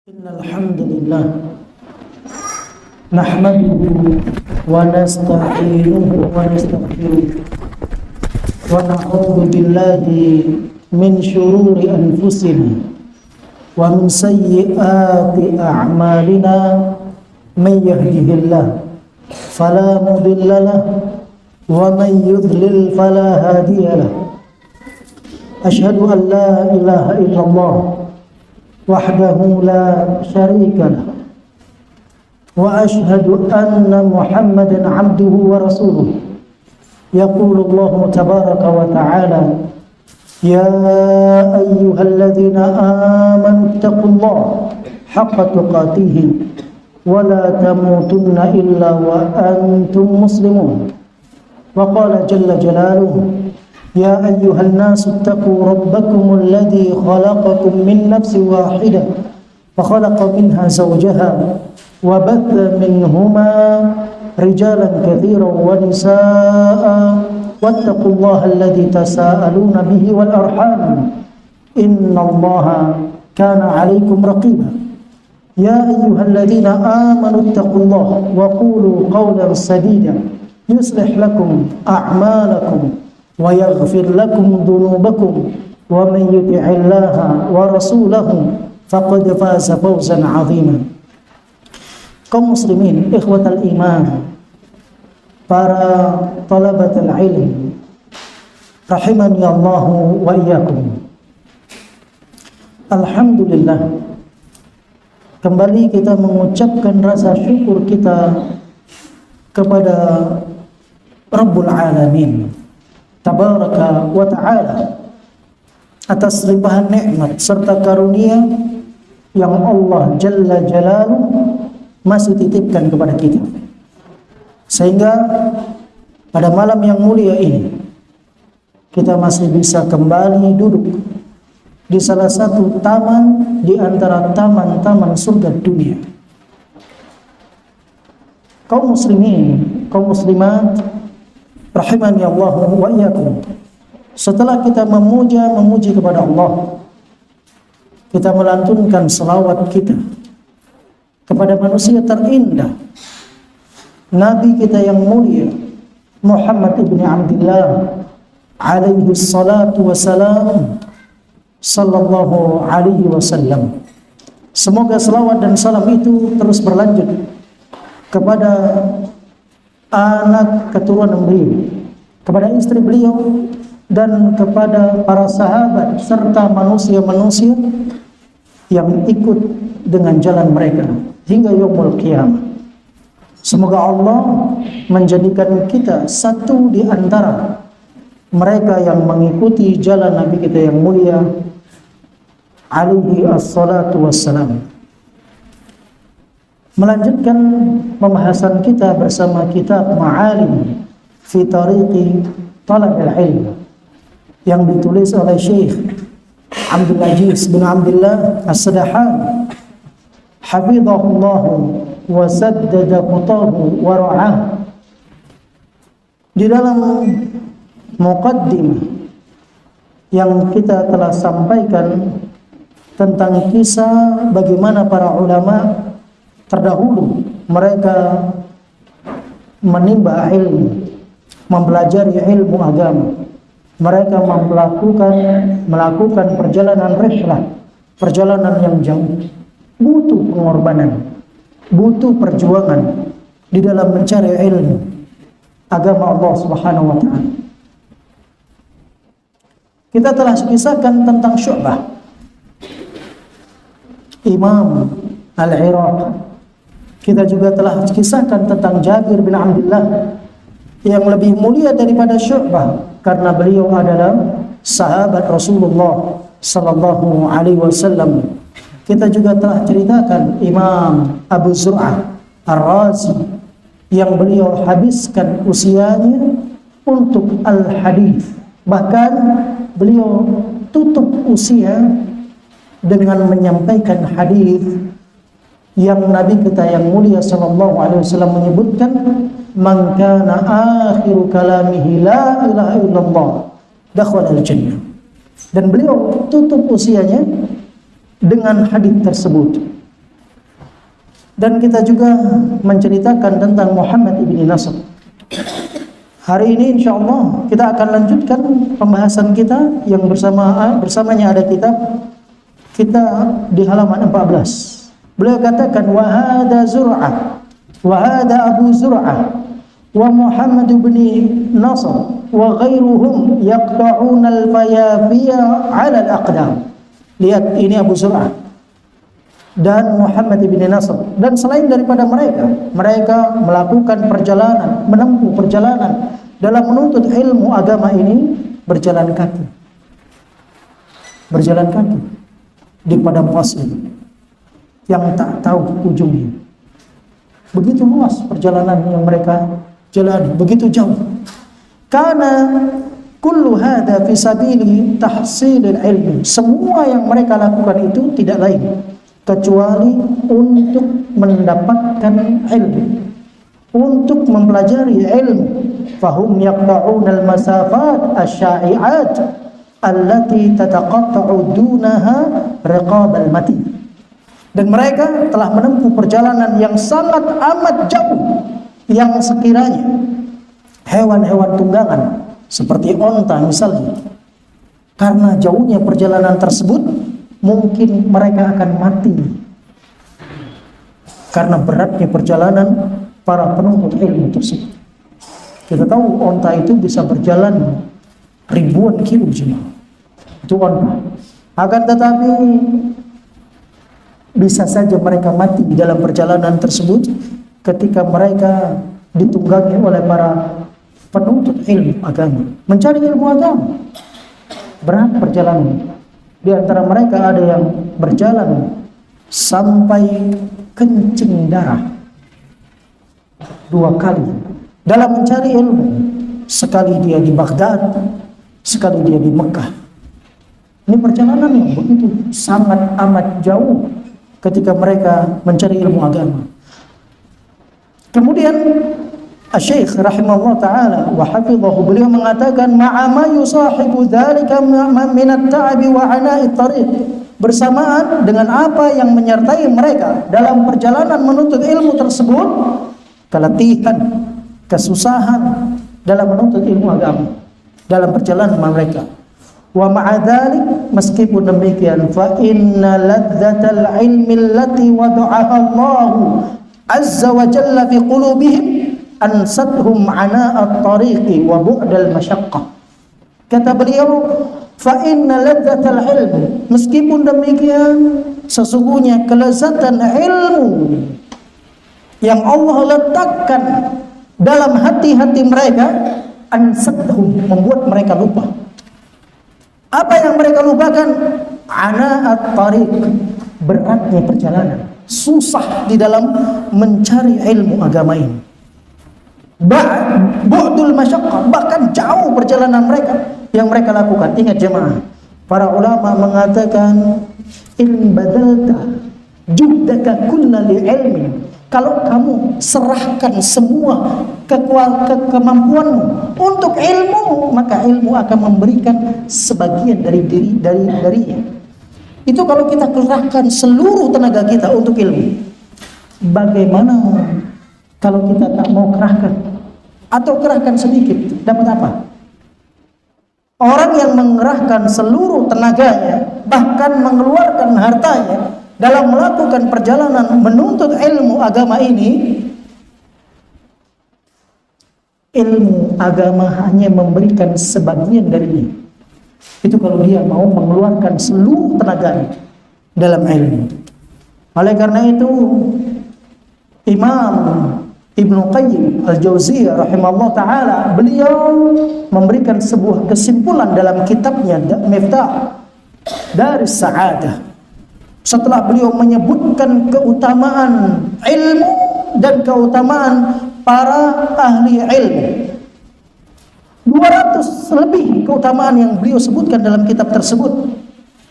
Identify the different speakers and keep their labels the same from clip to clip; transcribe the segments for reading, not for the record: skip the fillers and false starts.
Speaker 1: Innal hamdalillah nahmaduhu wa nasta'inuhu wa nastaghfiruh wa na'udzu billahi min shururi anfusina wa min sayyiati a'malina may yahdihillahu fala mudilla lahu wa may yudlil fala hadiya lahu. Asyhadu an la ilaha illallah wahdahu la syarika lah wa asyhadu anna Muhammadan abduhu wa rasuluh. Yaqulu Allah tabaraka wa ta'ala, ya ayyuhalladzina amanu taqullaha haqqa tuqatih wa la tamutunna illa wa antum muslimun. Wa qala jalla jalaluhu, يا أيها الناس اتقوا ربكم الذي خلقكم من نفس واحدة وخلق منها زوجها وبث منهما رجالا كثيرا ونساء واتقوا الله الذي تساءلون به والأرحام إن الله كان عليكم رقيبا. يا أيها الذين آمنوا اتقوا الله وقولوا قولا سديدا يصلح لكم أعمالكم ويغفر لكم ذنوبكم ومن يطع الله ورسوله فقد فاز فوزا عظيما. Kaum muslimin, ikhwatal iman, para talabatul ilm, rahimani Allah wa iyyakum. Alhamdulillah, kembali kita mengucapkan rasa syukur kita kepada Rabbul Alamin Tabaraka wa ta'ala atas limpahan nikmat serta karunia yang Allah Jalla Jalaluhu masih titipkan kepada kita, sehingga pada malam yang mulia ini kita masih bisa kembali duduk di salah satu taman di antara taman-taman surga dunia. Kaum muslimin, kaum muslimat, rahimani Allah wa iyyakum. Setelah kita memuji kepada Allah, kita melantunkan selawat kita kepada manusia terindah, Nabi kita yang mulia Muhammad ibn Abdullah alaihi salatu wassalam, sallallahu alaihi wasallam. Semoga selawat dan salam itu terus berlanjut kepada anak keturunan beliau, kepada istri beliau, dan kepada para sahabat serta manusia-manusia yang ikut dengan jalan mereka hingga yaumul qiyamah. Semoga Allah menjadikan kita satu di antara mereka yang mengikuti jalan Nabi kita yang mulia alaihi assalatu wassalam. Melanjutkan pembahasan kita bersama kitab Ma'alim fi Tariqi Talabil Ilm yang ditulis oleh Syekh Abdul Aziz bin Abdullah As-Sadahan, hafizahullah wa saddada khutahu wa ra'ah. Di dalam muqaddimah yang kita telah sampaikan tentang kisah bagaimana para ulama terdahulu mereka menimba ilmu, mempelajari ilmu agama. Mereka melakukan perjalanan rihlah, perjalanan yang jauh, butuh pengorbanan, butuh perjuangan di dalam mencari ilmu agama Allah Subhanahu wa ta'ala. Kita telah kisahkan tentang Syu'bah, Imam Al-Iraq. Kita juga telah kisahkan tentang Jabir bin Abdullah yang lebih mulia daripada Syu'bah karena beliau adalah sahabat Rasulullah sallallahu alaihi wasallam. Kita juga telah ceritakan Imam Abu Zur'ah Ar-Razi yang beliau habiskan usianya untuk al-hadis. Bahkan beliau tutup usia dengan menyampaikan hadis yang Nabi kita yang mulia sallallahu alaihi wasallam menyebutkan, man kana akhiru kalamihi la ilaha illallah dakhala al-jannah. Dan beliau tutup usianya dengan hadis tersebut. Dan kita juga menceritakan tentang Muhammad ibn Nasr. Hari ini insyaallah kita akan lanjutkan pembahasan kita yang bersamanya ada kitab kita di halaman 14. Beliau katakan wa hadza Zur'ah wa hadza Abu Zur'ah wa Muhammad ibn Nasr wa ghairuhum yaqta'una al-fayafiya 'ala al-aqdam. Lihat, ini Abu Zur'ah dan Muhammad ibn Nasr, dan selain daripada mereka melakukan perjalanan, menempuh perjalanan dalam menuntut ilmu agama ini berjalan kaki di padang pasir yang tak tahu ujungnya. Begitu luas perjalanan yang mereka jalani, begitu jauh. Karena kullu hadza fi sabili tahsilil ilmi. Semua yang mereka lakukan itu tidak lain kecuali untuk mendapatkan ilmu, untuk mempelajari ilmu. Fahum yaqta'una al-masafat asy-sya'i'at allati tataqatta'u dunaha riqab al-mati. Dan mereka telah menempuh perjalanan yang sangat amat jauh, yang sekiranya hewan-hewan tunggangan seperti onta misalnya, karena jauhnya perjalanan tersebut mungkin mereka akan mati karena beratnya perjalanan para penuntut ilmu tersebut. Kita tahu onta itu bisa berjalan ribuan kilo jemaah. Itu onta. Akan tetapi bisa saja mereka mati di dalam perjalanan tersebut ketika mereka ditunggangi oleh para penuntut ilmu agama, mencari ilmu agama. Berat perjalanan. Di antara mereka ada yang berjalan sampai kencing darah 2 kali dalam mencari ilmu. Sekali dia di Baghdad, sekali dia di Mekah. Ini perjalanan yang begitu sangat amat jauh ketika mereka mencari ilmu agama. Kemudian Asy-Syaikh rahimahullah ta'ala wa hafidhahu, beliau mengatakan ma'ama yusahibu dzalika min at-ta'bi wa 'ana'it tariq, bersamaan dengan apa yang menyertai mereka dalam perjalanan menuntut ilmu tersebut, keletihan, kesusahan dalam menuntut ilmu agama dalam perjalanan mereka. Wa ma'a dzalik, meskipun demikian, fa inna ladzatal ilmi allati wada'aha Allah azza wa jalla fi qulubihim ansadhum 'ana'at tariqi wa bu'dal masyaqqah. Kata beliau, fa inna ladzatal ilmi, meskipun demikian sesungguhnya kelezatan ilmu yang Allah letakkan dalam hati-hati mereka, ansadhum, membuat mereka lupa. Apa yang mereka lupakan? 'Ana'at tariq, beratnya perjalanan, susah di dalam mencari ilmu agama ini. Bu'dul masyaqqah, bahkan jauh perjalanan mereka yang mereka lakukan. Ingat jemaah, para ulama mengatakan in badalta juhdaka kulla li ilmi, kalau kamu serahkan semua kemampuanmu untuk ilmu, maka ilmu akan memberikan sebagian darinya. Itu kalau kita kerahkan seluruh tenaga kita untuk ilmu. Bagaimana kalau kita tak mau kerahkan atau kerahkan sedikit, dapat apa? Orang yang mengerahkan seluruh tenaganya, bahkan mengeluarkan hartanya dalam melakukan perjalanan menuntut ilmu agama ini, ilmu agama hanya memberikan sebagian darinya. Itu kalau dia mau mengeluarkan seluruh tenaganya dalam ilmu. Oleh karena itu, Imam Ibnu Qayyim Al-Jauziyah rahimahullah ta'ala, beliau memberikan sebuah kesimpulan dalam kitabnya Miftah Daris Sa'adah. Setelah beliau menyebutkan keutamaan ilmu dan keutamaan para ahli ilmu, 200 lebih keutamaan yang beliau sebutkan dalam kitab tersebut,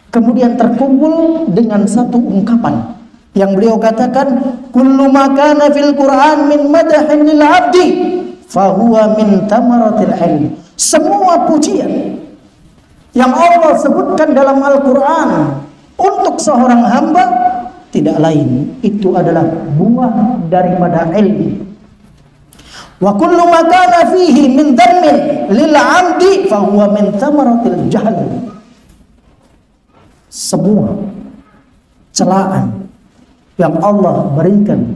Speaker 1: kemudian terkumpul dengan satu ungkapan yang beliau katakan, kullu ma kana fil Qur'an min madahin lil 'abdi fa huwa min tamaratil ilmi. Semua pujian yang Allah sebutkan dalam Al-Qur'an untuk seorang hamba tidak lain itu adalah buah daripada ilmu. Wa kullu ma kana fihi min dhammin lil 'abdi fa huwa min thamaratil jahl. Semua celaan yang Allah berikan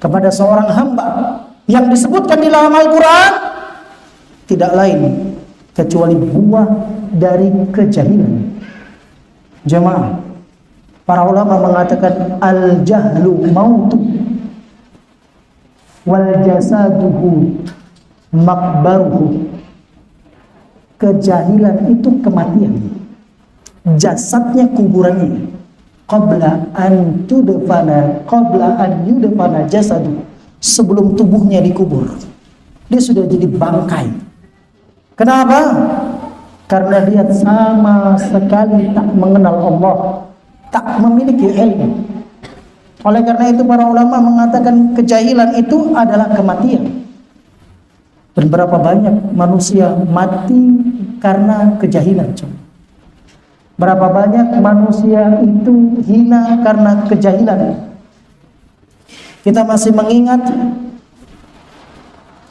Speaker 1: kepada seorang hamba yang disebutkan di dalam Al-Quran tidak lain kecuali buah dari kejahilan. Jemaah, para ulama mengatakan al-jahlu mautu wal jasaduhu makbaruhu. Kejahilan itu kematian, jasadnya kuburannya. Qabla an yudfana jasadu, sebelum tubuhnya dikubur dia sudah jadi bangkai. Kenapa? Karena dia sama sekali tak mengenal Allah, tak memiliki ilmu. Oleh karena itu para ulama mengatakan kejahilan itu adalah kematian. Dan berapa banyak manusia mati karena kejahilan. Berapa banyak manusia itu hina karena kejahilan. Kita masih mengingat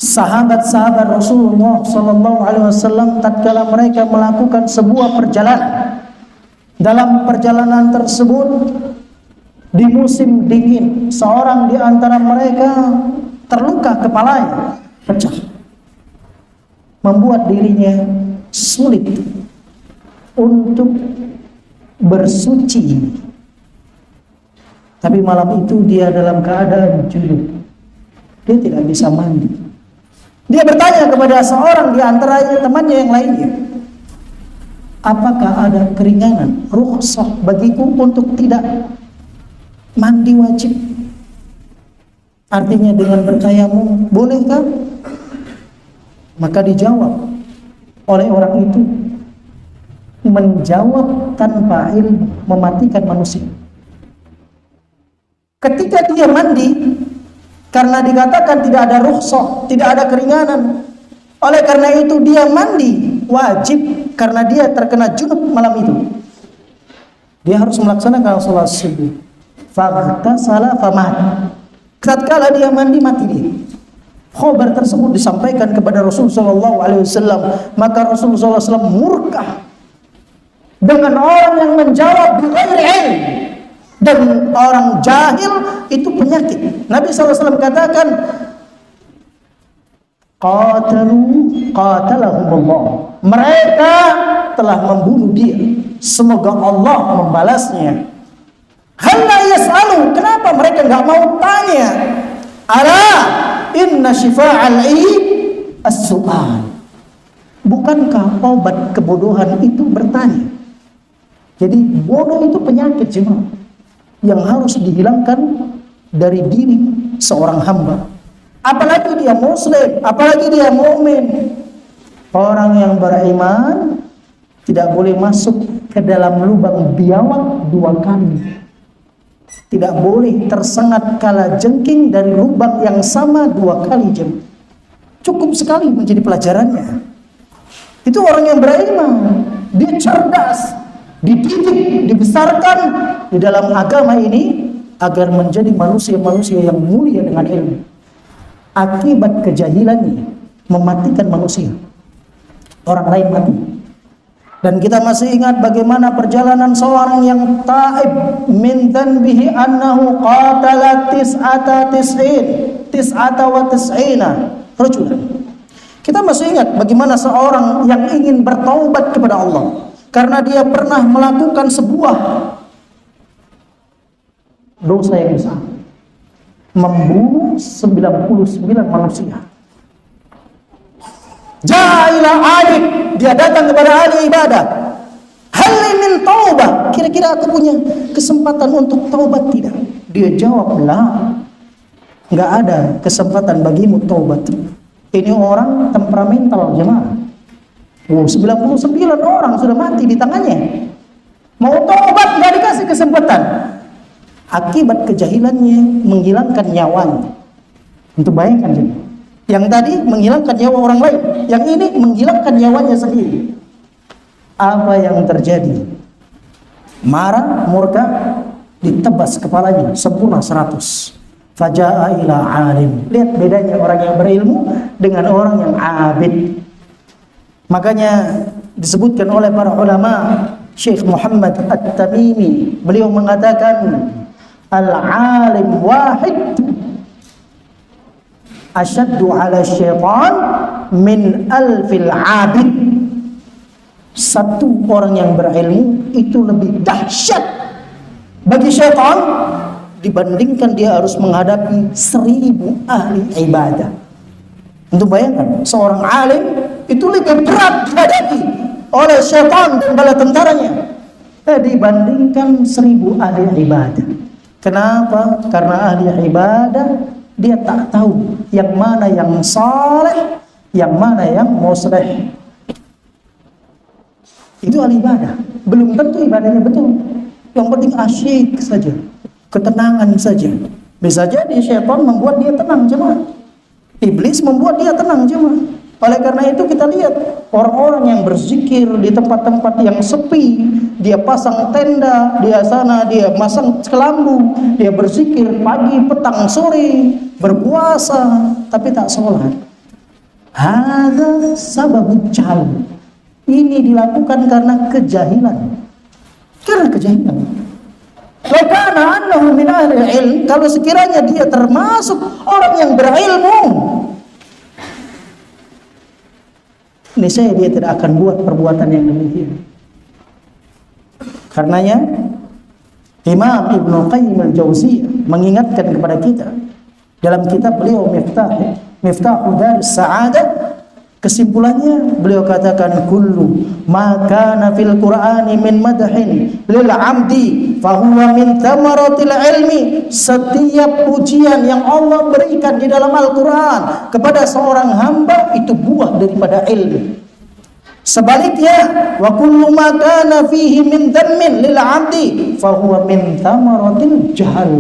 Speaker 1: sahabat-sahabat Rasulullah SAW tatkala mereka melakukan sebuah perjalanan. Dalam perjalanan tersebut di musim dingin, seorang di antara mereka terluka kepalanya, pecah, membuat dirinya sulit untuk bersuci. Tapi malam itu dia dalam keadaan junub, dia tidak bisa mandi. Dia bertanya kepada seorang di antara temannya yang lainnya, apakah ada keringanan, rukhsah bagiku untuk tidak mandi wajib? Artinya dengan bertayamum, bolehkah? Maka dijawab oleh orang itu, menjawab tanpa ilmu mematikan manusia. Ketika dia mandi, karena dikatakan tidak ada rukhsah, tidak ada keringanan, oleh karena itu dia mandi wajib karena dia terkena junub malam itu. Dia harus melaksanakan sholat subuh. Faghtasala famat. Tatkala dia mandi, mati dia. Khabar tersebut disampaikan kepada Rasulullah SAW, maka Rasulullah SAW murka dengan orang yang menjawab bighairi ilm. Dan orang jahil itu penyakit. Nabi SAW katakan, qatalahumullah, mereka telah membunuh dia, semoga Allah membalasnya. Halla yas'alu, kenapa mereka enggak mau tanya? Ala inna syifa'al as-su'al. Bukankah obat kebodohan itu bertanya? Jadi bodoh itu penyakit jemaah yang harus dihilangkan dari diri seorang hamba. Apalagi dia muslim, apalagi dia mukmin. Orang yang beriman tidak boleh masuk ke dalam lubang biawak dua kali. Tidak boleh tersengat kala jengking dari lubang yang sama dua kali jemaah. Cukup sekali menjadi pelajarannya. Itu orang yang beriman, dia cerdas, dididik, dibesarkan di dalam agama ini agar menjadi manusia-manusia yang mulia dengan ilmu. Akibat kejahilannya mematikan manusia, orang lain mati. Dan kita masih ingat bagaimana perjalanan seorang yang taib min dhanbihi annahu qatala tis'ata wa tis'ina rajulan. Kita masih ingat bagaimana seorang yang ingin bertaubat kepada Allah karena dia pernah melakukan sebuah dosa yang besar, membunuh 99 manusia. Ja'ilah abid, dia datang kepada ahli ibadah. Hal min taubah, kira-kira aku punya kesempatan untuk taubat tidak? Dia jawab, la, nggak ada kesempatan bagimu taubat. Ini orang temperamental jemaah. 99 orang sudah mati di tangannya. Mau taubat nggak dikasih kesempatan. Akibat kejahilannya menghilangkan nyawanya. Untuk bayangkan jemaah. Yang tadi menghilangkan nyawa orang lain, yang ini menghilangkan nyawanya sendiri. Apa yang terjadi? Marah, murka, ditebas kepalanya sempurna 100. Faja'a ila alim. Lihat bedanya orang yang berilmu dengan orang yang abid. Makanya disebutkan oleh para ulama, Syekh Muhammad At-Tamimi, beliau mengatakan al-alim wahid asyaddu ala syaitan min alfil abid. Satu orang yang berilmu itu lebih dahsyat bagi syaitan dibandingkan dia harus menghadapi 1000 ahli ibadah. Untuk bayangkan, seorang alim itu lebih berat dihadapi oleh syaitan dan bala tentaranya dibandingkan 1000 ahli ibadah. Kenapa? Karena ahli ibadah dia tak tahu yang mana yang saleh, yang mana yang musleh. Itu ahli ibadah. Belum tentu ibadahnya betul. Yang penting asyik saja, ketenangan saja. Bisa jadi syaitan membuat dia tenang jemaah. Iblis membuat dia tenang jemaah. Oleh karena itu kita lihat orang-orang yang berzikir di tempat-tempat yang sepi, dia pasang tenda, dia sana, dia masang kelambu, dia berzikir pagi, petang, sore, berpuasa, tapi tak sholat. Hadza sababul jahl. Ini dilakukan karena kejahilan. Karena kejahilan. Wa kana annahu min ahli ilm, kalau sekiranya dia termasuk orang yang berilmu, niscaya dia tidak akan buat perbuatan yang demikian. Karenanya Imam Ibnu Qayyim al-Jauziyah mengingatkan kepada kita dalam kitab beliau Miftahu Daris Sa'adah, kesimpulannya beliau katakan kullu ma kana fil Qur'ani min madhin lil 'abdi fa huwa min thamaratil ilmi. Setiap pujian yang Allah berikan di dalam Al-Qur'an kepada seorang hamba itu buah daripada ilmu. Sebaliknya wa kullu ma kana fihi min dhammin lil 'abdi fa huwa min thamaratil jahl.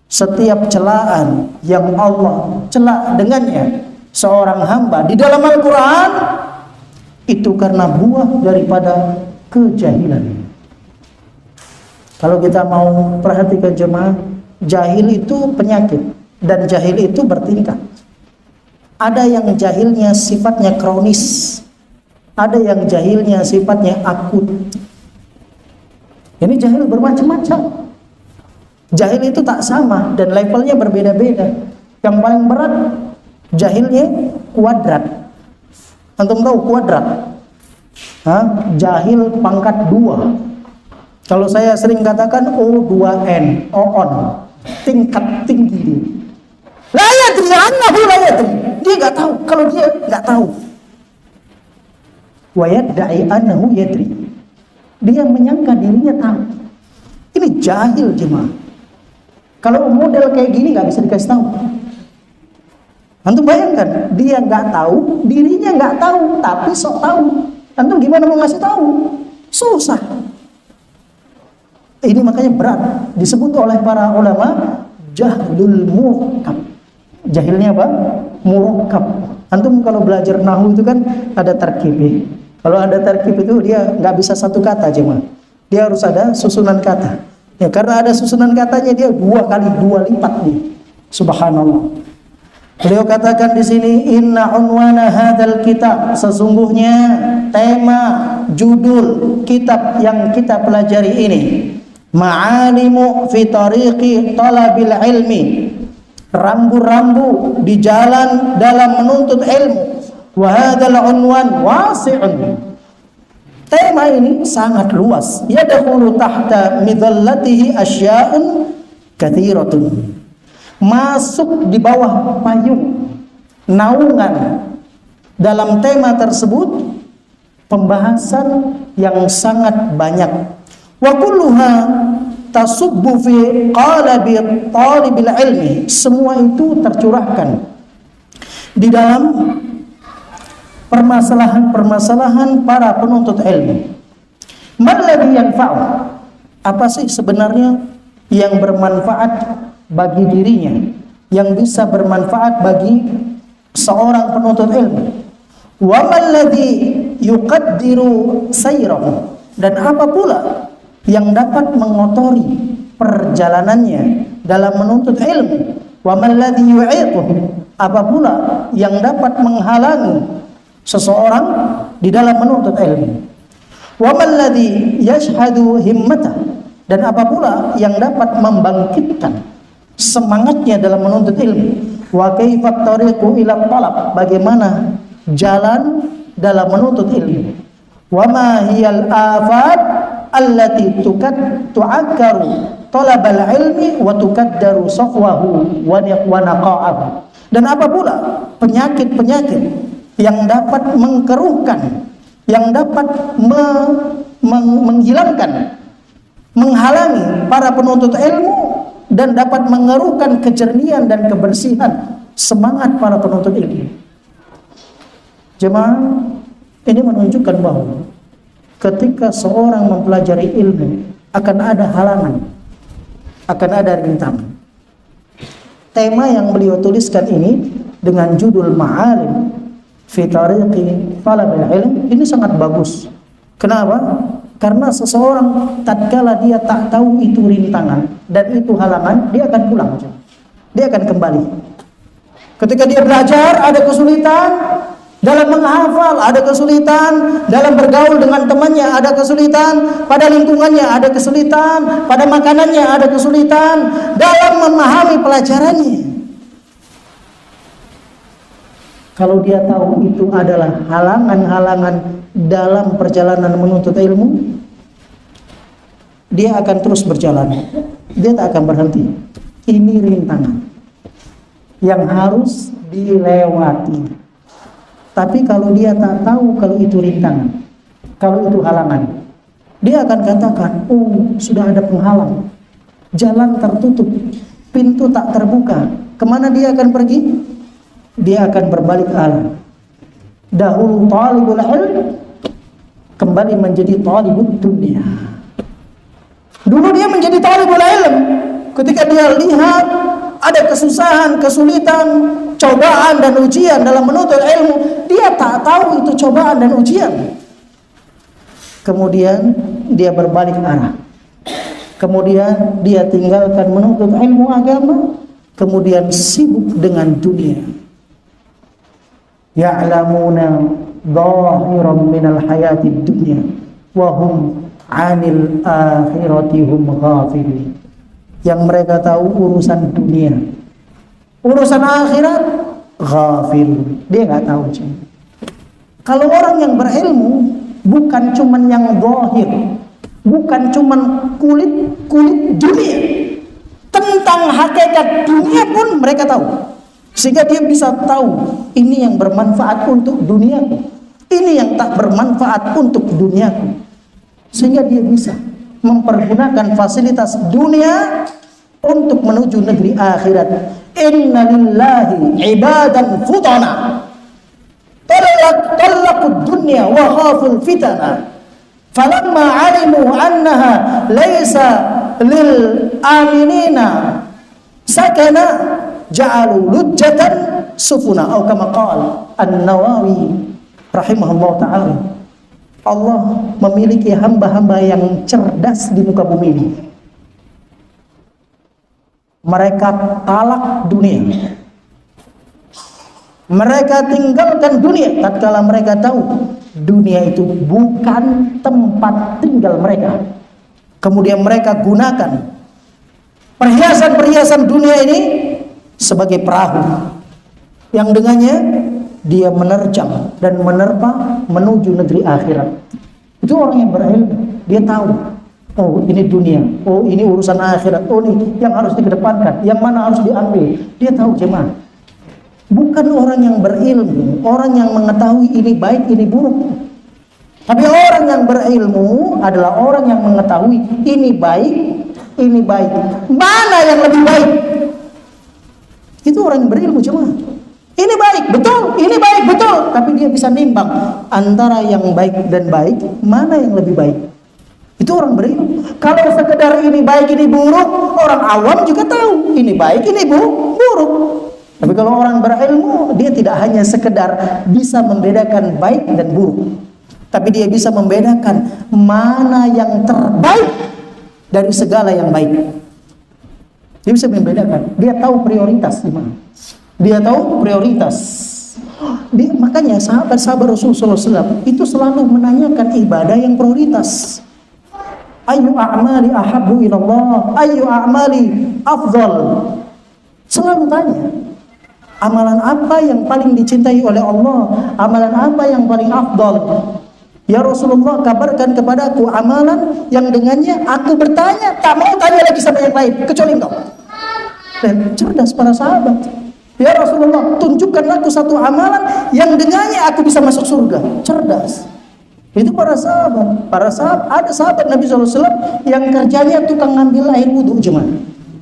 Speaker 1: Setiap celaan yang Allah celak dengannya seorang hamba di dalam Al-Quran itu karena buah daripada kejahilan. Kalau kita mau perhatikan jemaah, jahil itu penyakit dan jahil itu bertingkat. Ada yang jahilnya sifatnya kronis, ada yang jahilnya sifatnya akut. Ini jahil bermacam-macam. Jahil itu tak sama dan levelnya berbeda-beda. Yang paling berat jahilnya kuadrat. Antum tahu kuadrat? Jahil pangkat 2. Kalau saya sering katakan O2N, OON, tingkat tinggi dia. La yadri annahu la yadri. Dia enggak tahu kalau dia enggak tahu. Wa yad'i annahu yadri. Dia menyangka dirinya tahu. Ini jahil jemaah. Kalau model kayak gini enggak bisa dikasih tahu. Antum bayangkan, dia nggak tahu, dirinya nggak tahu, tapi sok tahu. Antum gimana mau ngasih tahu? Susah. Ini makanya berat. Disebut oleh para ulama jahlul murakkab. Jahilnya apa? Murakkab. Antum kalau belajar nahwu itu kan ada tarkib. Kalau ada tarkib itu dia nggak bisa satu kata jemaah. Dia harus ada susunan kata. Ya karena ada susunan katanya dia 2 kali 2 lipat nih. Subhanallah. Beliau katakan di sini inna unwana hadzal kitab, sesungguhnya tema judul kitab yang kita pelajari ini ma'alimu fi tariqi talabil ilmi, rambu-rambu di jalan dalam menuntut ilmu. Wa hadzal unwan wasi'un. Tema ini sangat luas. Yadkhulu tahta midallatihi asya'un katsiratun. Masuk di bawah payung naungan dalam tema tersebut pembahasan yang sangat banyak. Wa kulluha tasubbu fi qalabi talibil ilmi. Semua itu tercurahkan di dalam permasalahan-permasalahan para penuntut ilmu. Man ladzi yanfa'u? Apa sih sebenarnya yang bermanfaat bagi dirinya, yang bisa bermanfaat bagi seorang penuntut ilmu? Wa man ladzi yuqaddiru sayrahu? Dan apa pula yang dapat mengotori perjalanannya dalam menuntut ilmu. Wa man ladzi yu'iquh, apa pula yang dapat menghalangi seseorang di dalam menuntut ilmu. Wa man ladzi yashhadu himmatah, dan apa pula yang dapat membangkitkan semangatnya dalam menuntut ilmu. Wa kaifat tariqu ila talab, bagaimana jalan dalam menuntut ilmu. Wa ma hiyal afat allati tu'akkaru talabal ilmi wa tukaddaru safwahu wa naqa'ahu, dan apa pula penyakit-penyakit yang dapat mengkeruhkan, yang dapat menghilangkan, menghalangi para penuntut ilmu, dan dapat mengeruhkan kejernihan dan kebersihan semangat para penuntut ilmu. Jemaah, ini menunjukkan bahwa ketika seorang mempelajari ilmu akan ada halangan, akan ada rintangan. Tema yang beliau tuliskan ini dengan judul Ma'alim fi Tariqi Talabil Ilm ini sangat bagus. Kenapa? Karena seseorang tatkala dia tak tahu itu rintangan dan itu halangan, dia akan pulang, dia akan kembali. Ketika dia belajar ada kesulitan dalam menghafal, ada kesulitan dalam bergaul dengan temannya, ada kesulitan pada lingkungannya, ada kesulitan pada makanannya, ada kesulitan dalam memahami pelajarannya. Kalau dia tahu itu adalah halangan-halangan dalam perjalanan menuntut ilmu, dia akan terus berjalan, dia tak akan berhenti. Ini rintangan yang harus dilewati. Tapi kalau dia tak tahu kalau itu rintangan, kalau itu halangan, dia akan katakan, oh sudah ada penghalang, jalan tertutup, pintu tak terbuka. Kemana dia akan pergi? Dia akan berbalik arah. Dahulu talibul ilm kembali menjadi talibud dunia. Dulu dia menjadi talibul ilm ketika dia lihat ada kesusahan, kesulitan, cobaan dan ujian dalam menuntut ilmu, dia tak tahu itu cobaan dan ujian. Kemudian dia berbalik arah. Kemudian dia tinggalkan menuntut ilmu agama, kemudian sibuk dengan dunia. Ya'lamuna dhahiran minal hayatid dunya wa hum 'anil akhirati hum ghafilun. Yang mereka tahu urusan dunia, urusan akhirat ghafil, dia nggak tahu. Kalau orang yang berilmu bukan cuman yang zahir, bukan cuman kulit dunia, tentang hakikat dunia pun mereka tahu. Sehingga dia bisa tahu ini yang bermanfaat untuk duniaku, ini yang tak bermanfaat untuk duniaku. Sehingga dia bisa mempergunakan fasilitas dunia untuk menuju negeri akhirat. Inna lillahi ibadan futana talaqud dunya wa khaful fitana falamma alimu annaha laysa lil aminina sakana ja'alu lujjatan sufuna, atau kama qala An-Nawawi rahimahullah ta'ala. Allah memiliki hamba-hamba yang cerdas di muka bumi ini. Mereka talak dunia, mereka tinggalkan dunia tatkala mereka tahu dunia itu bukan tempat tinggal mereka. Kemudian mereka gunakan perhiasan-perhiasan dunia ini sebagai perahu yang dengannya dia menerjang dan menerpa menuju negeri akhirat. Itu orang yang berilmu, dia tahu, oh ini dunia, oh ini urusan akhirat, oh ini yang harus dikedepankan, yang mana harus diambil. Dia tahu jemaah. Bukan orang yang berilmu, orang yang mengetahui ini baik, ini buruk. Tapi orang yang berilmu adalah orang yang mengetahui ini baik, ini baik. Mana yang lebih baik? Itu orang yang berilmu jemaah. Ini baik, betul, ini baik, betul. Tapi dia bisa nimbang antara yang baik dan baik, mana yang lebih baik. Itu orang berilmu. Kalau sekedar ini baik, ini buruk, orang awam juga tahu ini baik, ini buruk. Tapi kalau orang berilmu, dia tidak hanya sekedar bisa membedakan baik dan buruk, tapi dia bisa membedakan mana yang terbaik dari segala yang baik. Dia bisa membedakan. Dia tahu prioritas di mana. Dia tahu prioritas. Makanya sahabat-sahabat Rasulullah SAW itu selalu menanyakan ibadah yang prioritas. Ayu a'mali ahabbu ilallah, ayu a'mali afdal. Selalu tanya, amalan apa yang paling dicintai oleh Allah? Amalan apa yang paling afdal? Ya Rasulullah, kabarkan kepadaku amalan yang dengannya aku bertanya, tak mau tanya lagi sama yang lain kecuali engkau. Dan cerdas para sahabat. Ya Rasulullah, tunjukkan aku satu amalan yang dengannya aku bisa masuk surga. Cerdas. Itu para sahabat. Ada sahabat Nabi SAW yang kerjanya tukang ngambil air wudhu jemaah.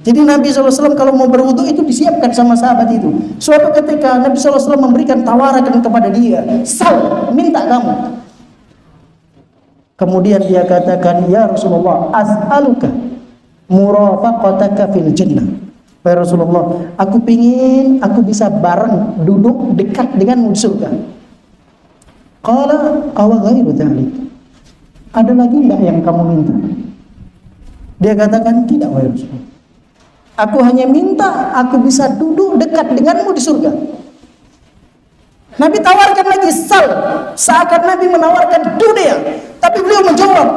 Speaker 1: Jadi Nabi SAW kalau mau berwudhu itu disiapkan sama sahabat itu. Suatu ketika Nabi SAW memberikan tawaran kepada dia, sal, minta kamu. Kemudian dia katakan, ya Rasulullah, as'aluka murafaqataka fil jannah. Ya Rasulullah, aku bisa bareng duduk dekat denganmu di surga. Qala aw ghairu dzalik. Ada lagi enggak yang kamu minta? Dia katakan, tidak wahai Rasulullah. Aku hanya minta aku bisa duduk dekat denganmu di surga. Nabi tawarkan lagi sal, seakan Nabi menawarkan dunia, tapi beliau menjawab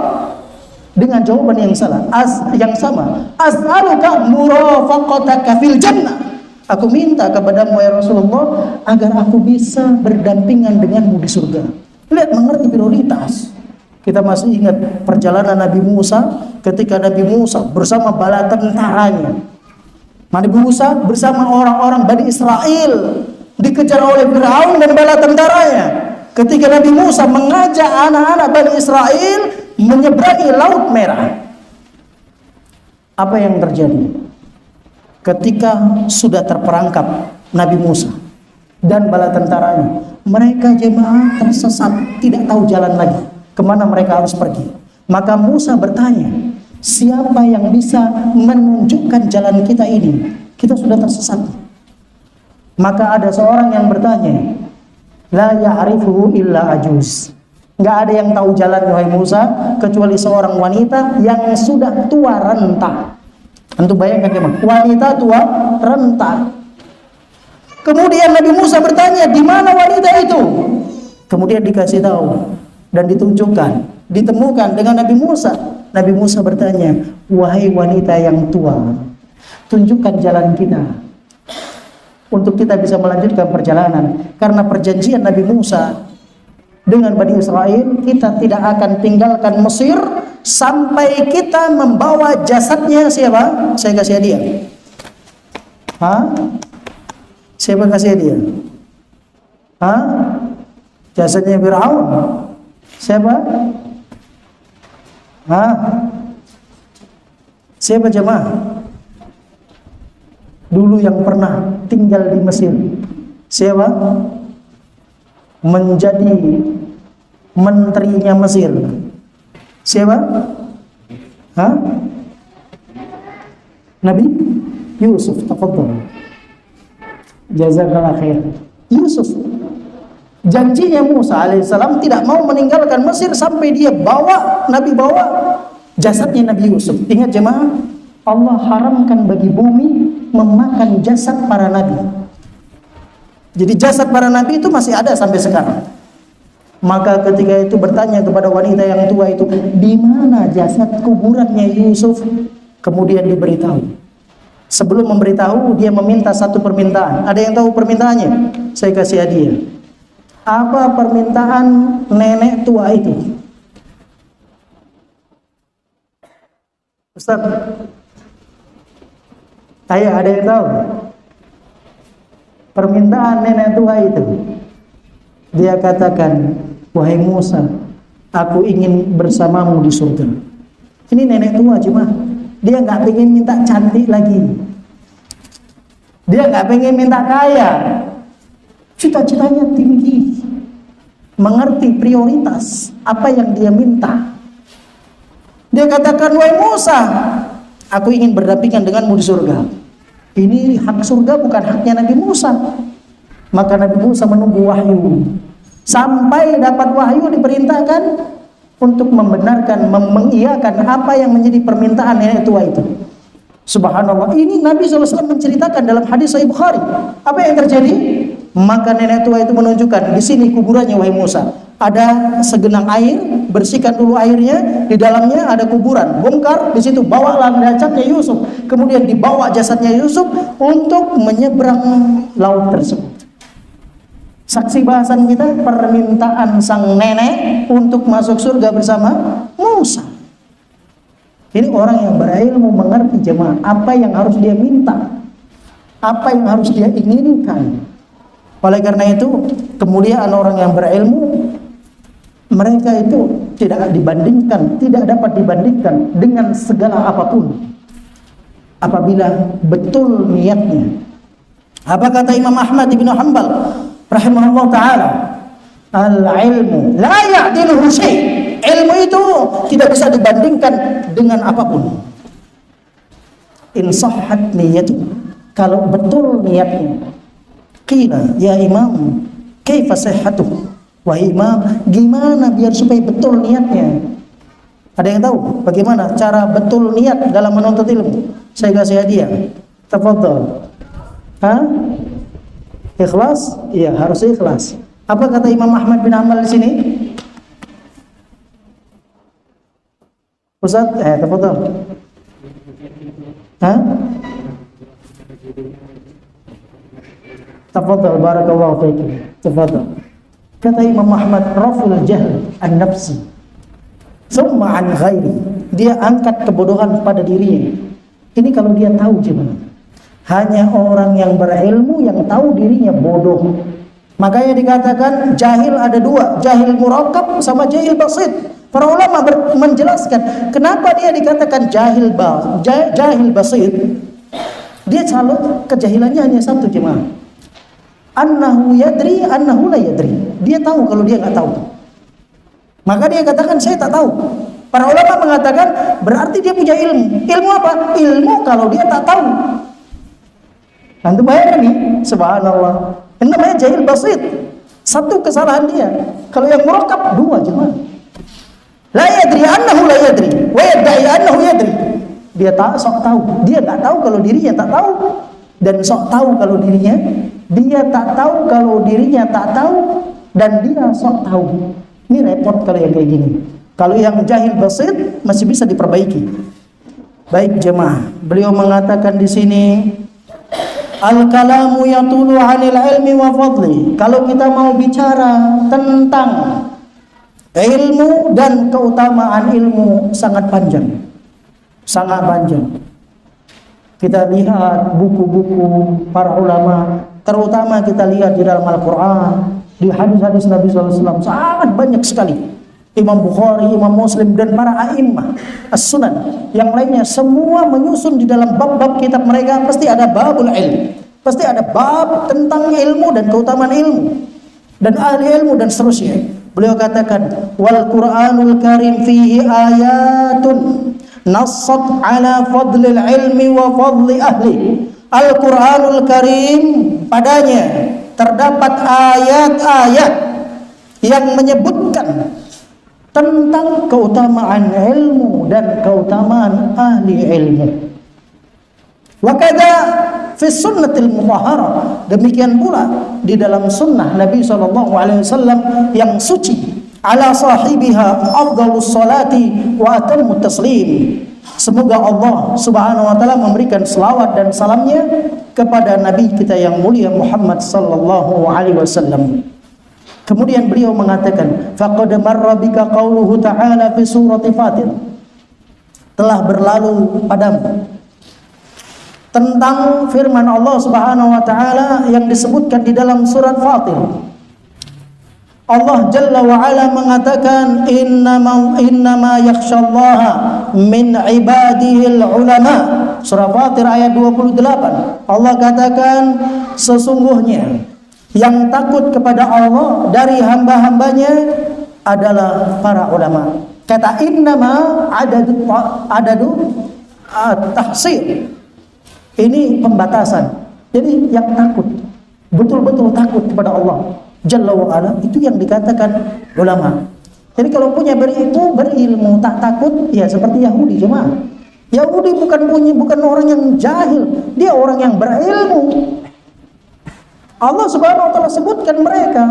Speaker 1: dengan jawaban yang salah, yang sama. As'aluka murafaqataka fil jannah. Aku minta kepadamu ya Rasulullah agar aku bisa berdampingan denganmu di surga. Lihat, mengerti prioritas. Kita masih ingat perjalanan Nabi Musa ketika Nabi Musa bersama bala tentaranya. Nabi Musa bersama orang-orang Bani Israel dikejar oleh Firaun dan bala tentaranya. Ketika Nabi Musa mengajak anak-anak Bani Israel menyeberangi Laut Merah, apa yang terjadi? Ketika sudah terperangkap Nabi Musa dan bala tentaranya, mereka jemaah tersesat, tidak tahu jalan lagi kemana mereka harus pergi. Maka Musa bertanya, siapa yang bisa menunjukkan jalan kita ini? Kita sudah tersesat. Maka ada seorang yang bertanya, la ya'rifuhu illa ajuz. Enggak ada yang tahu jalan wahai Musa kecuali seorang wanita yang sudah tua renta. Antum bayangkan gimana? Wanita tua renta. Kemudian Nabi Musa bertanya, di mana wanita itu? Kemudian dikasih tahu dan ditunjukkan, ditemukan dengan Nabi Musa. Nabi Musa bertanya, wahai wanita yang tua, tunjukkan jalan kita untuk kita bisa melanjutkan perjalanan. Karena perjanjian Nabi Musa dengan Bani Israel, kita tidak akan tinggalkan Mesir sampai kita membawa jasadnya siapa? Saya kasih hadiah. Siapa kasih hadiah? Jasadnya Firaun. Siapa? Siapa jemaah? Dulu yang pernah tinggal di Mesir. Siapa? Menjadi menterinya Mesir. Siapa? Nabi Yusuf. Tafadhal. Jazakallah khair. Yusuf. Janjinya Musa alaihissalam tidak mau meninggalkan Mesir sampai dia Nabi bawa jasadnya Nabi Yusuf. Ingat jemaah, Allah haramkan bagi bumi memakan jasad para nabi. Jadi jasad para nabi itu masih ada sampai sekarang. Maka ketika itu bertanya kepada wanita yang tua itu, di mana jasad kuburannya Yusuf? Kemudian diberitahu. Sebelum memberitahu, dia meminta satu permintaan. Ada yang tahu permintaannya? Saya kasih hadiah. Apa permintaan nenek tua itu? Ustaz, ayo, ada yang tahu? Permintaan nenek tua itu, dia katakan, wahai Musa, aku ingin bersamamu di surga. Ini nenek tua cuma, dia nggak pengen minta cantik lagi, dia nggak pengen minta kaya, cita-citanya tinggi, mengerti prioritas apa yang dia minta. Dia katakan, wahai Musa, aku ingin berdampingan denganmu di surga. Ini hak surga, bukan haknya Nabi Musa. Maka Nabi Musa menunggu wahyu. Sampai dapat wahyu diperintahkan untuk membenarkan, mengiyakan apa yang menjadi permintaan nenek tua itu. Subhanallah, ini Nabi SAW menceritakan dalam hadis Sahih Bukhari. Apa yang terjadi? Maka nenek tua itu menunjukkan, di sini kuburannya wahai Musa. Ada segenang air, bersihkan dulu airnya, di dalamnya ada kuburan. Bongkar di situ, bawalah jasadnya Yusuf. Kemudian dibawa jasadnya Yusuf untuk menyeberang laut tersebut. Saksi bahasan kita, permintaan sang nenek untuk masuk surga bersama Musa. Ini orang yang berilmu mengerti jemaah apa yang harus dia minta, apa yang harus dia inginkan. Oleh karena itu, kemuliaan orang yang berilmu, mereka itu tidak dapat dibandingkan dengan segala apapun. Apabila betul niatnya. Apa kata Imam Ahmad bin Hanbal rahimahullah ta'ala? Al-ilmu la ya'diluhu syai'. Ilmu itu tidak bisa dibandingkan dengan apapun. In sahhat niyatu, kalau betul niatnya. Qila ya imam, kaifa sihhatuh? Wahai imam, gimana biar supaya betul niatnya? Ada yang tahu bagaimana cara betul niat dalam menuntut ilmu? Saya kasih hadiah. Tafadhal. Ikhlas? Iya, harus ikhlas. Apa kata Imam Ahmad bin Hanbal di sini? Ustaz, tafadhal. Tafadhal, barakallahu fiikum. Tafadhal. Kata Imam Ahmad, raful jahl an-nafsi thumma an ghairi. Dia angkat kebodohan pada dirinya. Ini kalau dia tahu gimana. Hanya orang yang berilmu yang tahu dirinya bodoh. Makanya dikatakan jahil ada dua, jahil murakab sama jahil basit. Para ulama menjelaskan kenapa dia dikatakan jahil basit. Dia selalu kejahilannya hanya satu jemaah. Annahu yadri, annahu la yadri. Dia tahu kalau dia nggak tahu. Maka dia katakan saya tak tahu. Para ulama mengatakan berarti dia punya ilmu. Ilmu apa? Ilmu kalau dia tak tahu. Nanti bayangkan nih, subhanallah. Ini namanya jahil basit. Satu kesalahan dia. Kalau yang murakab dua jemaah. La yadri annahu la yadri wa yad'i annahu yadri. Dia tak sok tahu. Dia tak tahu kalau dirinya tak tahu dan sok tahu kalau dirinya dia tak tahu kalau dirinya tak tahu dan dia sok tahu. Ini repot kalau yang kayak gini. Kalau yang jahil basit masih bisa diperbaiki. Baik jemaah, beliau mengatakan di sini al-kalamu yatulu 'anil ilmi wa fadli. Kalau kita mau bicara tentang ilmu dan keutamaan ilmu sangat panjang. Sangat panjang. Kita lihat buku-buku para ulama, terutama kita lihat di dalam Al-Qur'an, di hadis-hadis Nabi SAW sangat banyak sekali. Imam Bukhari, Imam Muslim dan para a'immah as-sunan yang lainnya semua menyusun di dalam bab-bab kitab mereka pasti ada babul ilm. Pasti ada bab tentang ilmu dan keutamaan ilmu dan ahli ilmu dan seterusnya. Beliau katakan wal Qur'anul Karim fihi ayatun nassat ala fadlil ilmi wa fadli ahli. Al-Qur'anul Karim padanya terdapat ayat-ayat yang menyebutkan tentang keutamaan ilmu dan keutamaan ahli ilmu. Wa kadza fi sunnatil mutahharah, demikian pula di dalam sunnah Nabi SAW yang suci, ala sahibiha afdhalus salati wa atammu taslim. Semoga Allah Subhanahu wa taala memberikan selawat dan salamnya kepada nabi kita yang mulia Muhammad sallallahu alaihi wasallam. Kemudian beliau mengatakan faqad marra bika qauluhu ta'ala fi surati Fatir. Telah berlalu padamu tentang firman Allah Subhanahu wa taala yang disebutkan di dalam surat Fatir. Allah Jalla wa Ala mengatakan innama yakhsyallaha min ibadihil ulama. Surah Fatir ayat 28. Allah katakan sesungguhnya yang takut kepada Allah dari hamba-hambanya adalah para ulama. Kata innama adadu tahsir. Ini pembatasan. Jadi yang takut, betul-betul takut kepada Allah Jalla wa Ala, itu yang dikatakan ulama. Jadi kalau punya berilmu tak takut, ya seperti Yahudi jemaah. Yahudi bukan orang yang jahil, dia orang yang berilmu. Allah Subhanahu wa taala sebutkan mereka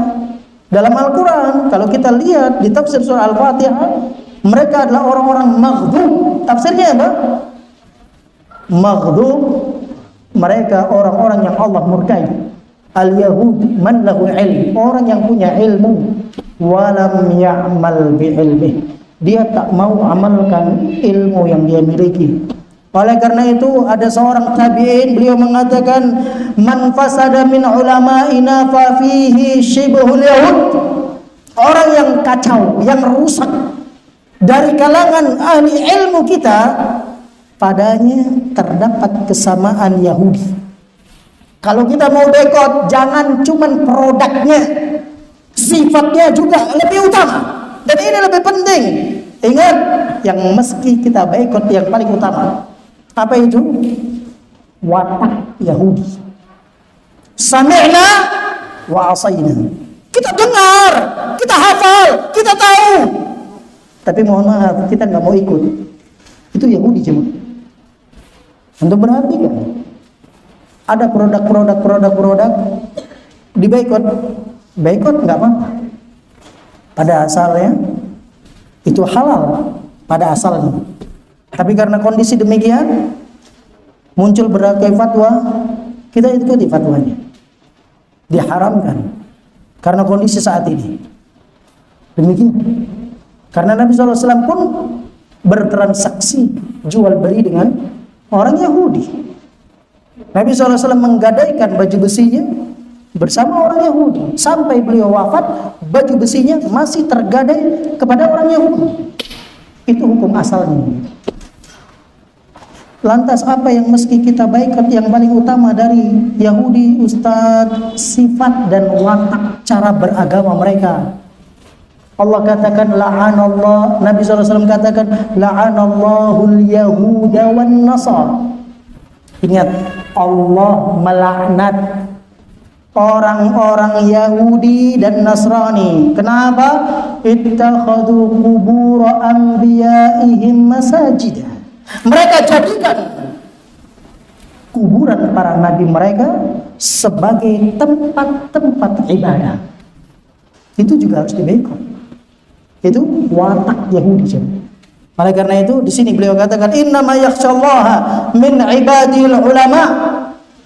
Speaker 1: dalam Al-Qur'an. Kalau kita lihat di tafsir surah Al-Fatihah, mereka adalah orang-orang maghdub. Tafsirnya apa? Maghdub, mereka orang-orang yang Allah murkai. Al-Yahud man lahu ilm, orang yang punya ilmu walam ya'mal bi ilmi, dia tak mau amalkan ilmu yang dia miliki. Oleh karena itu ada seorang tabi'in, beliau mengatakan man fasada min ulama'ina fa fihi shibhul yahud, orang yang kacau, yang rusak dari kalangan ahli ilmu kita, padanya terdapat kesamaan Yahudi. Kalau kita mau boikot, jangan cuman produknya, sifatnya juga lebih utama. Dan ini lebih penting. Ingat, yang meski kita boikot yang paling utama, apa itu? Watak Yahudi. Sami'na wa asayna. Kita dengar, kita hafal, kita tahu. Tapi mohon maaf, kita nggak mau ikut. Itu Yahudi cuma. Untuk perhatikan. Ada produk diboikot, boikot nggak apa-apa. Pada asalnya itu halal pada asalnya. Tapi karena kondisi demikian, muncul berbagai fatwa, kita ikuti fatwanya. Diharamkan karena kondisi saat ini. Demikian. Karena Nabi SAW pun bertransaksi jual beli dengan orang Yahudi. Nabi SAW menggadaikan baju besinya bersama orang Yahudi. Sampai beliau wafat, baju besinya masih tergadai kepada orang Yahudi. Itu hukum asalnya. Lantas apa yang meski kita boikot yang paling utama dari Yahudi, Ustadz? Sifat dan watak cara beragama mereka. Allah katakan la'anallah, Nabi SAW katakan la'anallahul yahuda wan nasara. Ingat, Allah melaknat orang-orang Yahudi dan Nasrani. Kenapa? Ittakhadhu qubur anbiya'ihim masajidah. Mereka jadikan kuburan para nabi mereka sebagai tempat-tempat ibadah. Itu juga harus diboikot. Itu watak Yahudi. Oleh karena itu di sini beliau katakan innama yakhshallaha min ibadil ulama.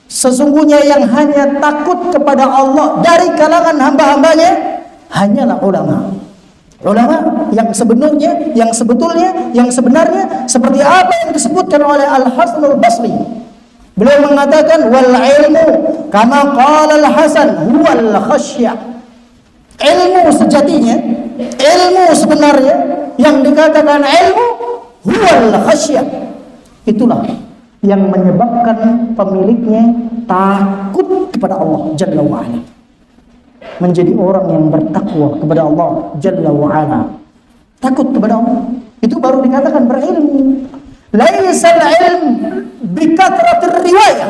Speaker 1: Sesungguhnya yang hanya takut kepada Allah dari kalangan hamba-hambanya hanyalah ulama. Ulama yang sebenarnya, yang sebetulnya, yang sebenarnya seperti apa yang disebutkan oleh Al-Hasan Al-Basri. Beliau mengatakan wal ilmu kama qala Al-Hasan huwal khasyah. Ilmu sejatinya, ilmu sebenarnya yang dikatakan ilmu huwal khasyah, itulah yang menyebabkan pemiliknya takut kepada Allah Jalla wa'ala, menjadi orang yang bertakwa kepada Allah Jalla wa'ala, takut kepada Allah. Itu baru dikatakan berilmu. Laisal ilm bikathratir riwayah.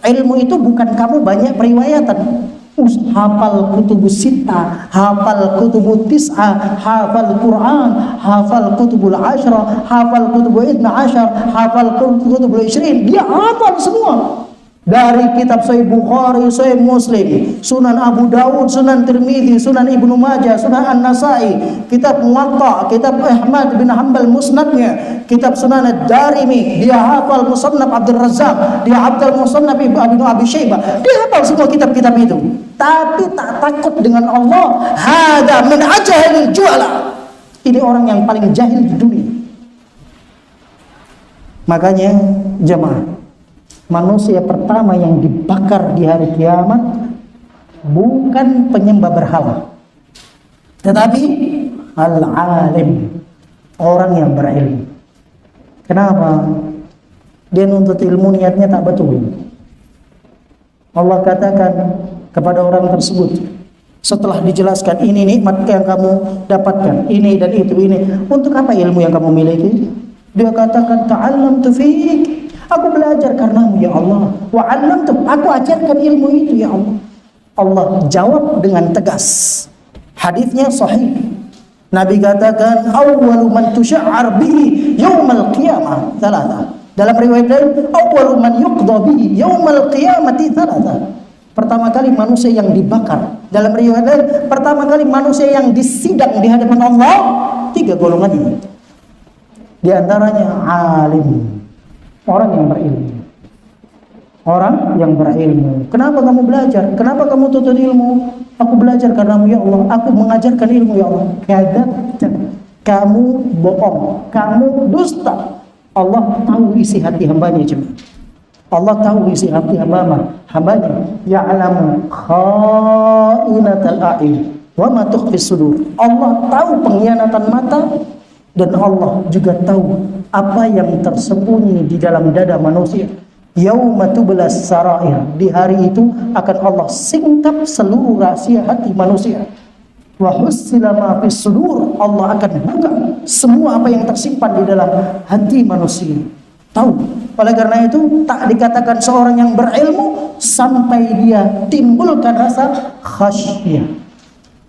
Speaker 1: Ilmu itu bukan kamu banyak periwayatan, hafal kutubus sittah, hafal kutubut tis'ah, hafal Quran, hafal kutubul ashra, hafal kutubul idna ashar, hafal kutubul ishrin. Dia hafal semua. Dari kitab Sahih Bukhari, Sahih Muslim, Sunan Abu Dawud, Sunan Tirmidzi, Sunan Ibnu Majah, Sunan An-Nasai, kitab Muwatta, kitab Ahmad bin Hanbal Musnadnya, kitab Sunan Ad-Darimi, dia hafal Musannaf Abdul Razzaq, dia hafal Musannaf Ibnu Abi Syaibah, dia hafal semua kitab-kitab itu. Tapi tak takut dengan Allah. Hada min ajahil juala. Ini orang yang paling jahil di dunia. Makanya jemaah, manusia pertama yang dibakar di hari kiamat bukan penyembah berhala, tetapi al-alim, orang yang berilmu. Kenapa? Dia nuntut ilmu niatnya tak betul. Allah katakan kepada orang tersebut setelah dijelaskan ini nikmat yang kamu dapatkan, ini dan itu, ini, untuk apa ilmu yang kamu miliki? Dia katakan ta'allamtu fiik, aku belajar karenamu ya Allah. Wa 'allamtu, aku ajarkan ilmu itu ya Allah. Allah jawab dengan tegas. Hadisnya sahih. Nabi katakan awwalu man tusya'ar bihi yaumal qiyamah. qiyamah thalatha. Dalam riwayat lain, awwalu man yuqda bihi yaumal qiyamati thalatha. Pertama kali manusia yang dibakar. Dalam riwayat lain, pertama kali manusia yang disidang di hadapan Allah, 3 golongan ini. Di antaranya alim, orang yang berilmu. Orang yang berilmu. Kenapa kamu belajar? Kenapa kamu tuntut ilmu? Aku belajar karenamu ya Allah. Aku mengajarkan ilmu ya Allah. Kadzabta. Kamu bohong. Kamu dusta. Allah tahu isi hati hambanya jemaah. Allah tahu isi hati hambanya. Ya'lamu kha'inatal a'yun wa ma tukhfis sudur. Allah tahu pengkhianatan mata, dan Allah juga tahu apa yang tersembunyi di dalam dada manusia. Yauma tublas sarair. Di hari itu akan Allah singkap seluruh rahasia hati manusia. Wa hussila ma fis sudur. Allah akan buka semua apa yang tersimpan di dalam hati manusia. Tahu. Oleh karena itu tak dikatakan seorang yang berilmu sampai dia timbulkan rasa khasyah,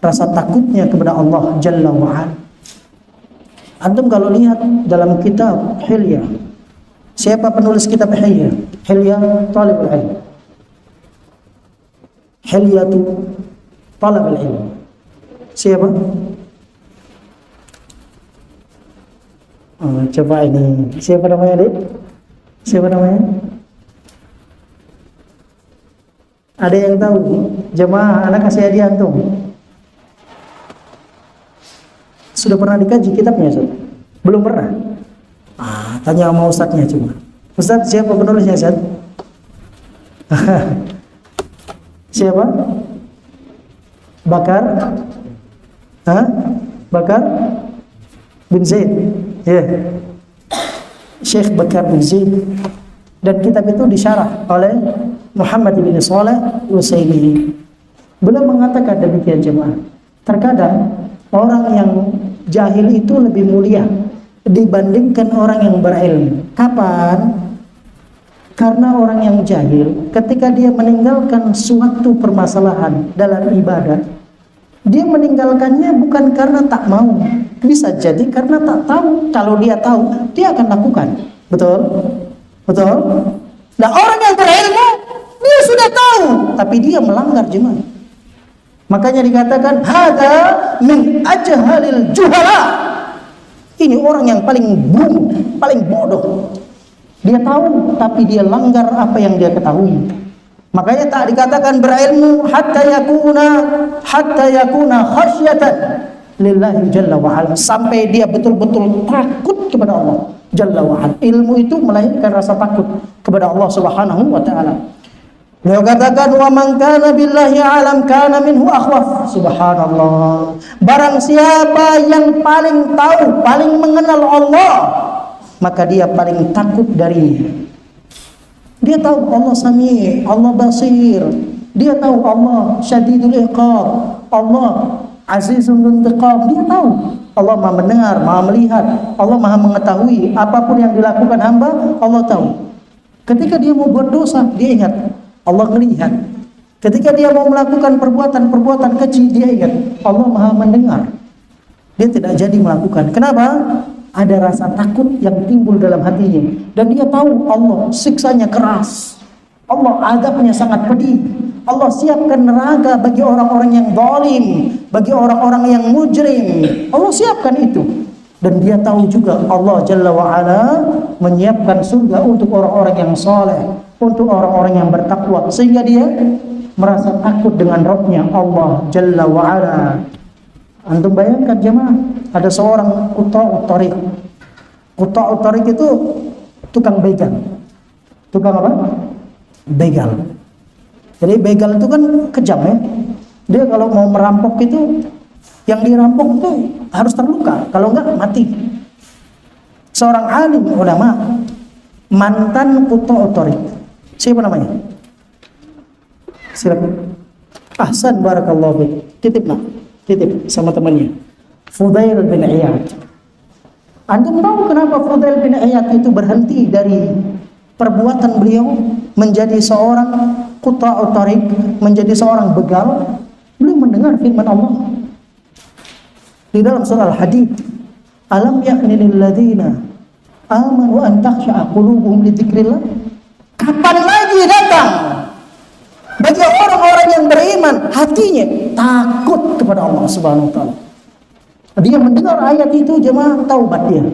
Speaker 1: rasa takutnya kepada Allah Jalla wa Ala. Antum kalau lihat dalam kitab Hilya, siapa penulis kitab Hilya? Hilya Talibul Ilm. Hilyatu Talibul Ilm. Siapa? Oh, coba ini. Siapa namanya, Dik? Siapa namanya? Ada yang tahu? Jemaah, anak kasih hadiah antum. Sudah pernah dikaji kitabnya, Ustaz? Belum pernah? Tanya sama Ustaznya cuma. Ustaz, siapa penulisnya, Ustaz? Siapa? Bakar? Bakar bin Zaid. Syekh Bakar bin Zaid. Dan kitab itu disyarah oleh Muhammad bin Shalih Al-Utsaimin. Beliau mengatakan demikian jemaah. Terkadang orang yang jahil itu lebih mulia dibandingkan orang yang berilmu. Kapan? Karena orang yang jahil ketika dia meninggalkan suatu permasalahan dalam ibadah, dia meninggalkannya bukan karena tak mau, bisa jadi karena tak tahu. Kalau dia tahu, dia akan lakukan. Betul? Betul? Nah, orang yang berilmu, dia sudah tahu, tapi dia melanggar jemaah. Makanya dikatakan hada min ajhalil juhala. Ini orang yang paling bungu, paling bodoh. Dia tahu, tapi dia langgar apa yang dia ketahui. Makanya tak dikatakan berilmu hatta yakuna khasyatan lillahi jalla wa ala, sampai dia betul-betul takut kepada Allah jalla wa ala. Ilmu itu melahirkan rasa takut kepada Allah Subhanahu wa taala. Beliau katakan wa man kana billahi alam kana minhu akhwaf. Subhanallah. Barang siapa yang paling tahu, paling mengenal Allah, maka dia paling takut darinya. Dia tahu Allah Sami', Allah Basir. Dia tahu Allah Syadidul Iqab, Allah Azizul Intiqam. Dia tahu Allah Maha mendengar, Maha melihat, Allah Maha mengetahui apapun yang dilakukan hamba. Allah tahu. Ketika dia mau buat dosa, dia ingat Allah melihat. Ketika dia mau melakukan perbuatan-perbuatan kecil, dia ingat Allah Maha mendengar. Dia tidak jadi melakukan. Kenapa? Ada rasa takut yang timbul dalam hatinya, dan dia tahu Allah siksanya keras, Allah azabnya sangat pedih, Allah siapkan neraka bagi orang-orang yang zalim, bagi orang-orang yang mujrim. Allah siapkan itu. Dan dia tahu juga Allah Jalla wa'ala menyiapkan surga untuk orang-orang yang soleh, untuk orang-orang yang bertakwa, sehingga dia merasa takut dengan Rabbnya Allah Jalla wa'ala. Antum bayangkan jemaah, ada seorang quta'ut thariq. Quta'ut thariq itu tukang begal. Tukang apa? Begal. Jadi begal itu kan kejam ya. Dia kalau mau merampok itu, yang dirampok itu harus terluka, kalau enggak mati. Seorang alim ulama, mantan quta'ut thariq. Siapa namanya? Silakan. Ahsan, barakallahu fiik. Titip nak. Titip sama temannya, Fudail bin Iyad. Antum tahu kenapa Fudail bin Iyad itu berhenti dari perbuatan beliau menjadi seorang quta'ut thariq, menjadi seorang begal? Beliau mendengar firman Allah di dalam surah Al-Hadid, alam ya'ni lil ladzina amanu an takhsha'a qulubuhum li dzikrillah. Kapan lagi datang bagi orang-orang yang beriman hatinya takut kepada Allah Subhanahu wa taala. Dia mendengar ayat itu jemaah taubat dia.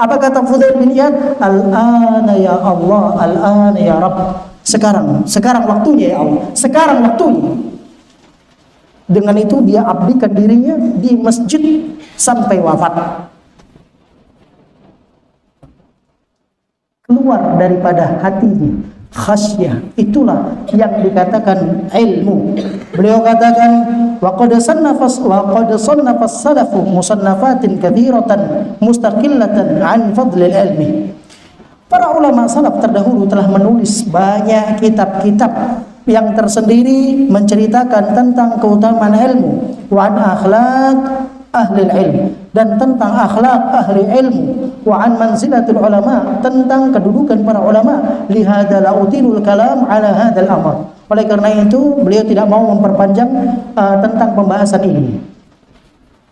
Speaker 1: Apa kata Fudail bin Iyad? Al-ana ya Allah, al-ana ya Rabb. Sekarang waktunya ya Allah. Sekarang waktunya. Dengan itu dia abdikan dirinya di masjid sampai wafat. Keluar daripada hatinya khasyah, itulah yang dikatakan ilmu. Beliau katakan wa qad sannafa salafu musannafatin katsiratan mustaqillatan an fadlil ilmi. Para ulama salaf terdahulu telah menulis banyak kitab-kitab yang tersendiri menceritakan tentang keutamaan ilmu, wa an akhlaq ahli ilm, dan tentang akhlak ahli ilmu, wa an manzilatul ulama, tentang kedudukan para ulama. Lihada la utilul kalam ala hadzal amr. Oleh karena itu beliau tidak mau memperpanjang tentang pembahasan ini.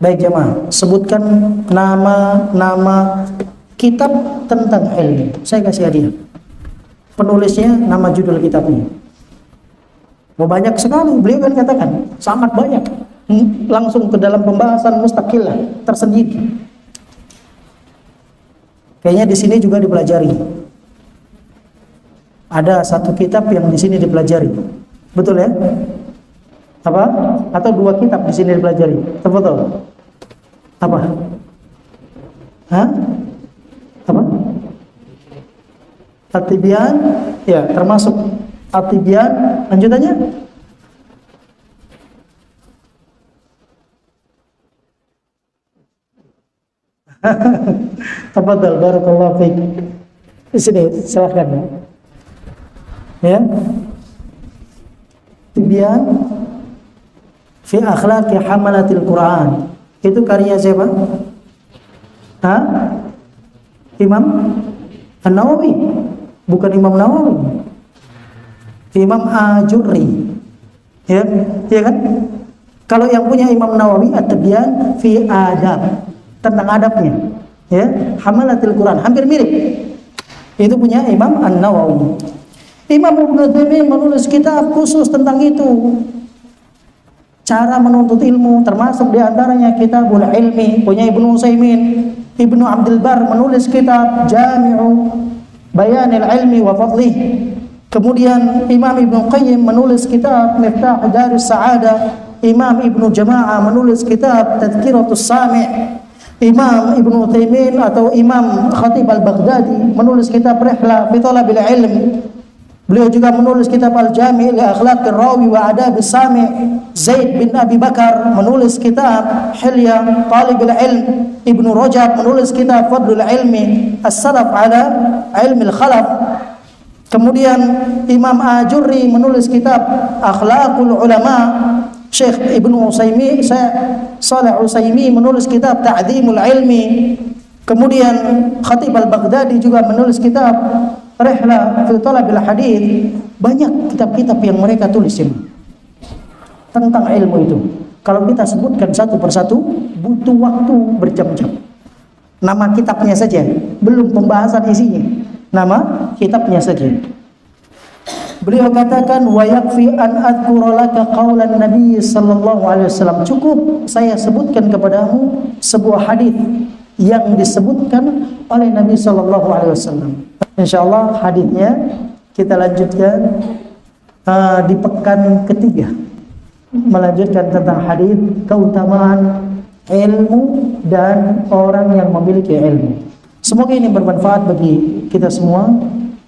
Speaker 1: Baik jemaah, sebutkan nama-nama kitab tentang ilmu. Saya kasih hadiah. Penulisnya, nama judul kitabnya. Mau banyak sekali, beliau kan katakan sangat banyak. Langsung ke dalam pembahasan mustaqillah tersendiri. Kayaknya di sini juga dipelajari. Ada satu kitab yang di sini dipelajari. Betul ya? Apa? Atau dua kitab di sini dipelajari. Betul. Apa? Hah? Apa? At-Tibyan, ya, termasuk At-Tibyan. Lanjutannya? Tafadhal, barakallahu fiik. Di sini silakan ya. Tibyan fi akhlaqi hamalatil Quran. Itu karya siapa? Imam An-Nawawi. Bukan Imam Nawawi. Imam Ajurri. Ya, ya kan? Kalau yang punya Imam Nawawi At-Tibyan fi adab, tentang adabnya, ya, hamalatil Quran, hampir mirip. Itu punya Imam An-Nawawi. Imam Ibnu Taimiyah menulis kitab khusus tentang itu. Cara menuntut ilmu, termasuk diantaranya Kitabul Ilmi, punya Ibnu Utsaimin. Ibnu Abdul Bar menulis kitab Jami'u Bayanil Ilmi wa Fadlih. Kemudian Imam Ibnu Qayyim menulis kitab Miftah Darus Sa'adah. Imam Ibnu Jama'ah menulis kitab Tadhkiratus Sami'. Imam Ibnu Utsaimin atau Imam Khatib Al-Baghdadi menulis kitab Rihlah fi Thalabil Ilm. Beliau juga menulis kitab Al-Jami' li Akhlaqir Rawi wa Adabis Sami'. Zaid bin Abi Bakar menulis kitab Hilya Talibil Ilm. Ibnu Rajab menulis kitab Fadlul Ilmi As-Salaf ala Ilmil Khalaf. Kemudian Imam Ajurri menulis kitab Akhlaqul Ulama. Syekh Ibnu Utsaimin, Shalih Utsaimin menulis kitab Ta'dhimul Ilmi. Kemudian Khatib Al-Baghdadi juga menulis kitab Rihlah fi Thalabil Hadits. Banyak kitab-kitab yang mereka tulis ini tentang ilmu itu. Kalau kita sebutkan satu persatu butuh waktu berjam-jam. Nama kitabnya saja, belum pembahasan isinya. Nama kitabnya saja. Beliau katakan wa yakfi an adhkura laka qaulan Nabi sallallahu alaihi wasallam. Cukup saya sebutkan kepadamu sebuah hadis yang disebutkan oleh Nabi sallallahu alaihi wasallam. Insyaallah hadisnya kita lanjutkan di pekan ketiga. Melanjutkan tentang hadis keutamaan ilmu dan orang yang memiliki ilmu. Semoga ini bermanfaat bagi kita semua.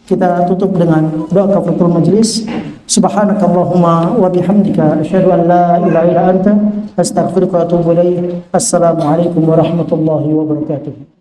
Speaker 1: Kita tutup dengan doa kafaratul majlis. Subhanakallahumma wa bihamdika asyhadu an la ilaha illa anta astaghfiruka wa atubu ilaik. Assalamualaikum warahmatullahi wabarakatuh.